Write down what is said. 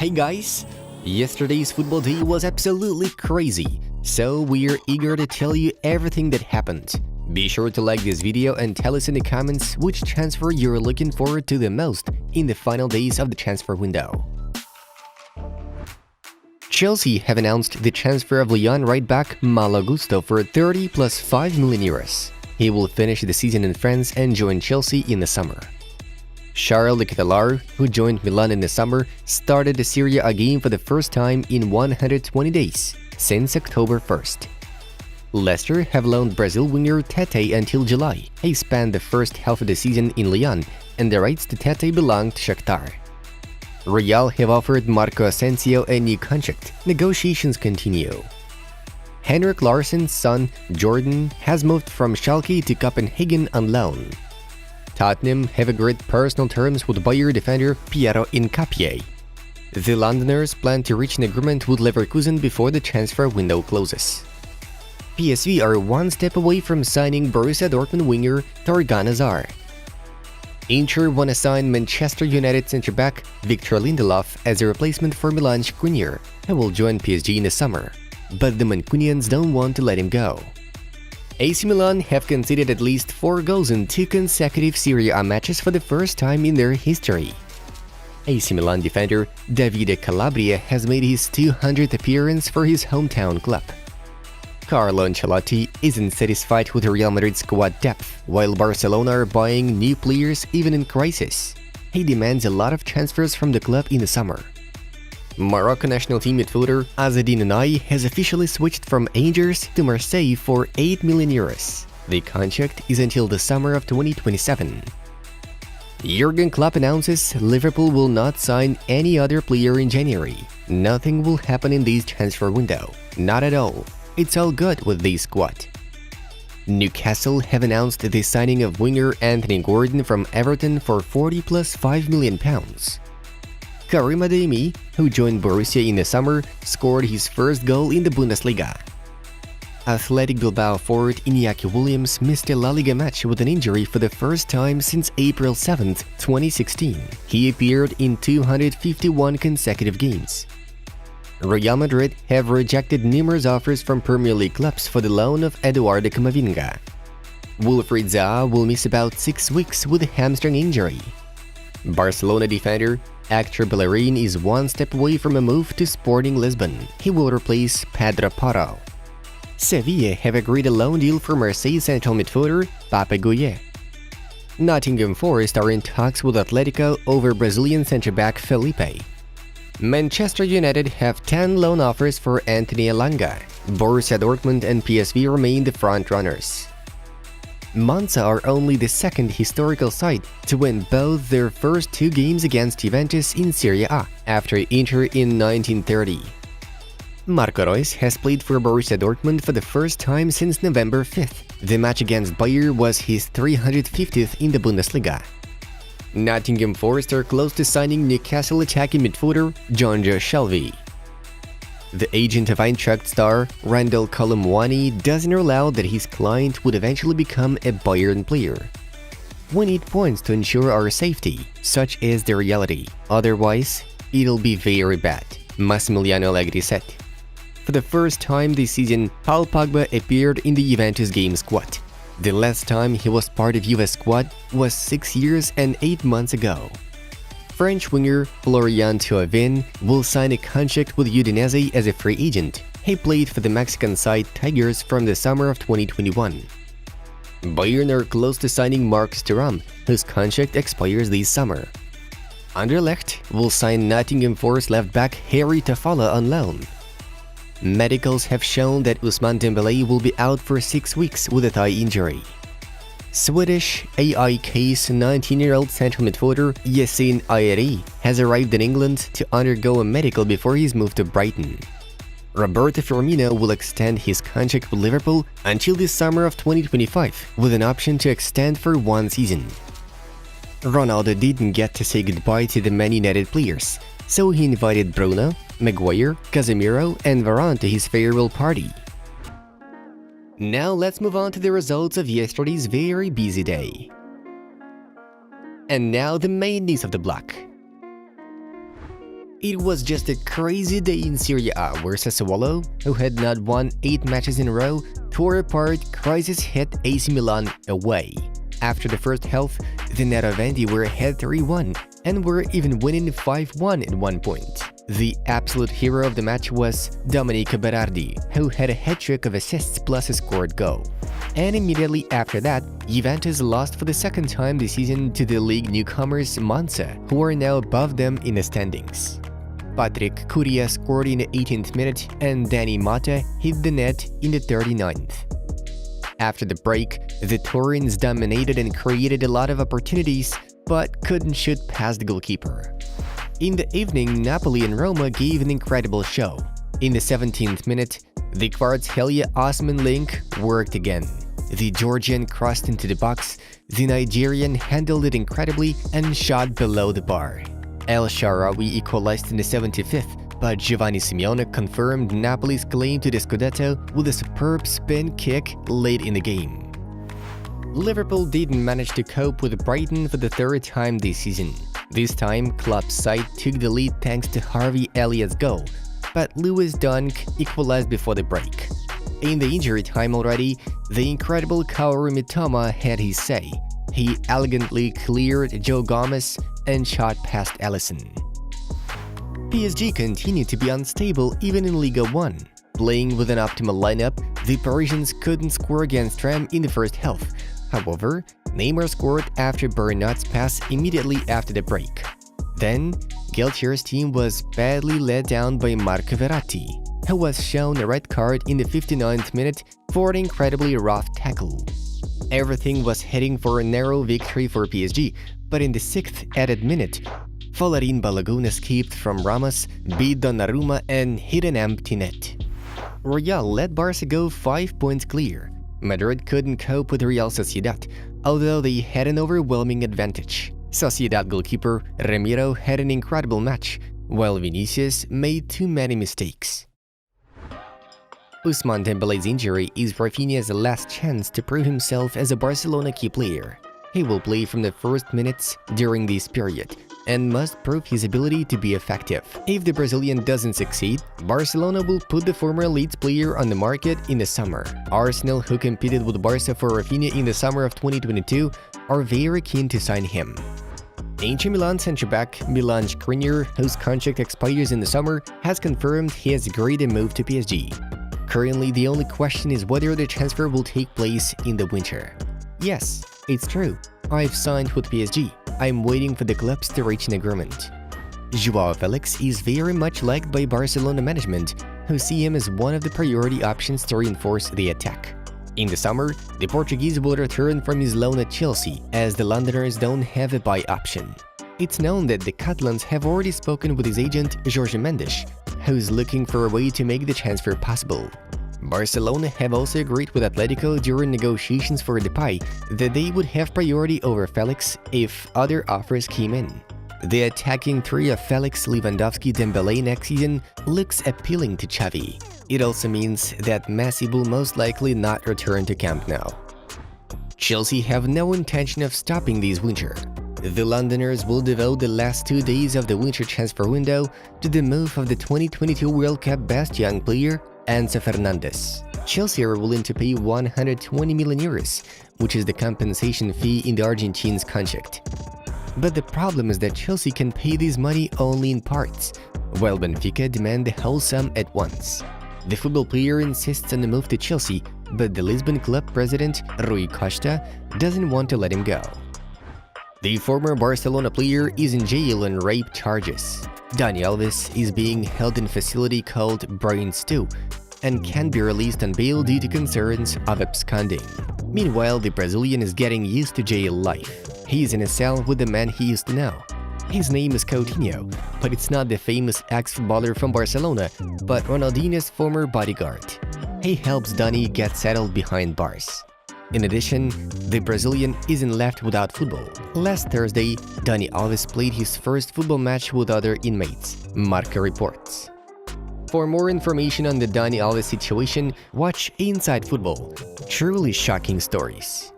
Hey guys! Yesterday's football day was absolutely crazy, so we're eager to tell you everything that happened. Be sure to like this video and tell us in the comments which transfer you're looking forward to the most in the final days of the transfer window. Chelsea have announced the transfer of Lyon right back Malo Gusto for 30 plus 5 million euros. He will finish the season in France and join Chelsea in the summer. Charles de Ketelaere, who joined Milan in the summer, started the Serie A game for the first time in 120 days, since October 1st. Leicester have loaned Brazil winger Tete until July. He spent the first half of the season in Lyon, and the rights to Tete belong to Shakhtar. Real have offered Marco Asensio a new contract. Negotiations continue. Henrik Larsson's son, Jordan, has moved from Schalke to Copenhagen on loan. Tottenham have agreed personal terms with Bayer defender Piero Hincapié. The Londoners plan to reach an agreement with Leverkusen before the transfer window closes. PSV are one step away from signing Borussia Dortmund winger Thorgan Hazard. Inter want to sign Manchester United centre-back Victor Lindelof as a replacement for Milan Skriniar, who will join PSG in the summer, but the Mancunians don't want to let him go. AC Milan have conceded at least 4 goals in 2 consecutive Serie A matches for the first time in their history. AC Milan defender Davide Calabria has made his 200th appearance for his hometown club. Carlo Ancelotti isn't satisfied with Real Madrid's squad depth, while Barcelona are buying new players even in crisis. He demands a lot of transfers from the club in the summer. Morocco national team midfielder Azzedine Ounahi has officially switched from Angers to Marseille for 8 million euros. The contract is until the summer of 2027. Jurgen Klopp announces Liverpool will not sign any other player in January. Nothing will happen in this transfer window. Not at all. It's all good with this squad. Newcastle have announced the signing of winger Anthony Gordon from Everton for 40 plus 5 million pounds. Karim Adeyemi, who joined Borussia in the summer, scored his first goal in the Bundesliga. Athletic Bilbao forward Iñaki Williams missed a La Liga match with an injury for the first time since April 7, 2016. He appeared in 251 consecutive games. Real Madrid have rejected numerous offers from Premier League clubs for the loan of Eduardo Camavinga. Wilfried Zaha will miss about 6 weeks with a hamstring injury. Barcelona defender Hector Bellerin is one step away from a move to Sporting Lisbon. He will replace Pedro Porro. Sevilla have agreed a loan deal for Marseille central midfielder Pape Gouillet. Nottingham Forest are in talks with Atletico over Brazilian centre-back Felipe. Manchester United have 10 loan offers for Anthony Elanga. Borussia Dortmund and PSV remain the front-runners. Monza are only the second historical side to win both their first 2 games against Juventus in Serie A, after Inter in 1930. Marco Reus has played for Borussia Dortmund for the first time since November 5th. The match against Bayer was his 350th in the Bundesliga. Nottingham Forest are close to signing Newcastle attacking midfielder Jonjo Shelvey. The agent of Eintracht star Randall Kolo Muani doesn't rule out that his client would eventually become a Bayern player. We need points to ensure our safety, such is the reality. Otherwise, it'll be very bad, Massimiliano Allegri said. For the first time this season, Paul Pogba appeared in the Juventus game squad. The last time he was part of Juve's squad was 6 years and 8 months ago. French winger Florian Thauvin will sign a contract with Udinese as a free agent. He played for the Mexican side Tigers from the summer of 2021. Bayern are close to signing Marcus Thuram, whose contract expires this summer. Anderlecht will sign Nottingham Forest left-back Harry Tafalla on loan. Medicals have shown that Ousmane Dembélé will be out for 6 weeks with a thigh injury. Swedish AIK's 19-year-old central midfielder Yassine Ayeri has arrived in England to undergo a medical before his move to Brighton. Roberto Firmino will extend his contract with Liverpool until the summer of 2025, with an option to extend for 1 season. Ronaldo didn't get to say goodbye to the Man United players, so he invited Bruno, Maguire, Casemiro, and Varane to his farewell party. Now let's move on to the results of yesterday's very busy day. And now the main news of the block. It was just a crazy day in Serie A where Sassuolo, who had not won 8 matches in a row, tore apart crisis hit AC Milan away. After the first half, the Nerazzurri were ahead 3-1 and were even winning 5-1 at one point. The absolute hero of the match was Domenico Berardi, who had a hat-trick of assists plus a scored goal. And immediately after that, Juventus lost for the second time this season to the league newcomers Monza, who are now above them in the standings. Patrick Curia scored in the 18th minute and Dani Mata hit the net in the 39th. After the break, the Torrens dominated and created a lot of opportunities, but couldn't shoot past the goalkeeper. In the evening, Napoli and Roma gave an incredible show. In the 17th minute, the Kvaratskhelia Osman link worked again. The Georgian crossed into the box, the Nigerian handled it incredibly and shot below the bar. El Shaarawy equalized in the 75th, but Giovanni Simeone confirmed Napoli's claim to the Scudetto with a superb spin kick late in the game. Liverpool didn't manage to cope with Brighton for the third time this season. This time, club side took the lead thanks to Harvey Elliott's goal, but Lewis Dunk equalized before the break. In the injury time already, the incredible Kaoru Mitoma had his say. He elegantly cleared Joe Gomez and shot past Alisson. PSG continued to be unstable even in Liga 1. Playing with an optimal lineup, the Parisians couldn't score against Rennes in the first half. However, Neymar scored after Bernat's pass immediately after the break. Then, Galtier's team was badly let down by Marco Verratti, who was shown a red card in the 59th minute for an incredibly rough tackle. Everything was heading for a narrow victory for PSG, but in the 6th added minute, Folarin Balogun escaped from Ramos, beat Donnarumma and hit an empty net. Real let Barca go 5 points clear. Madrid couldn't cope with Real Sociedad, although they had an overwhelming advantage. Sociedad goalkeeper Ramiro had an incredible match, while Vinicius made too many mistakes. Ousmane Dembele's injury is Rafinha's last chance to prove himself as a Barcelona key player. He will play from the first minutes during this period and must prove his ability to be effective. If the Brazilian doesn't succeed, Barcelona will put the former Leeds player on the market in the summer. Arsenal, who competed with Barca for Rafinha in the summer of 2022, are very keen to sign him. Inter Milan centre-back Milan Skriniar, whose contract expires in the summer, has confirmed he has agreed to move to PSG. Currently, the only question is whether the transfer will take place in the winter. Yes, it's true. I've signed with PSG. I'm waiting for the clubs to reach an agreement. Joao Felix is very much liked by Barcelona management, who see him as one of the priority options to reinforce the attack. In the summer, the Portuguese will return from his loan at Chelsea, as the Londoners don't have a buy option. It's known that the Catalans have already spoken with his agent Jorge Mendes, who's looking for a way to make the transfer possible. Barcelona have also agreed with Atletico during negotiations for Depay that they would have priority over Felix if other offers came in. The attacking three of Felix, Lewandowski, Dembele next season looks appealing to Xavi. It also means that Messi will most likely not return to Camp Nou. Chelsea have no intention of stopping this winter. The Londoners will devote the last 2 days of the winter transfer window to the move of the 2022 World Cup best young player, Enzo Fernandez. Chelsea are willing to pay 120 million euros, which is the compensation fee in the Argentines' contract. But the problem is that Chelsea can pay this money only in parts, while Benfica demand the whole sum at once. The football player insists on the move to Chelsea, but the Lisbon club president, Rui Costa, doesn't want to let him go. The former Barcelona player is in jail on rape charges. Dani Alves is being held in a facility called Brain Stew and can't be released on bail due to concerns of absconding. Meanwhile, the Brazilian is getting used to jail life. He's in a cell with the man he used to know. His name is Coutinho, but it's not the famous ex-footballer from Barcelona, but Ronaldinho's former bodyguard. He helps Dani get settled behind bars. In addition, the Brazilian isn't left without football. Last Thursday, Dani Alves played his first football match with other inmates, Marca reports. For more information on the Dani Alves situation, watch Inside Football. Truly shocking stories.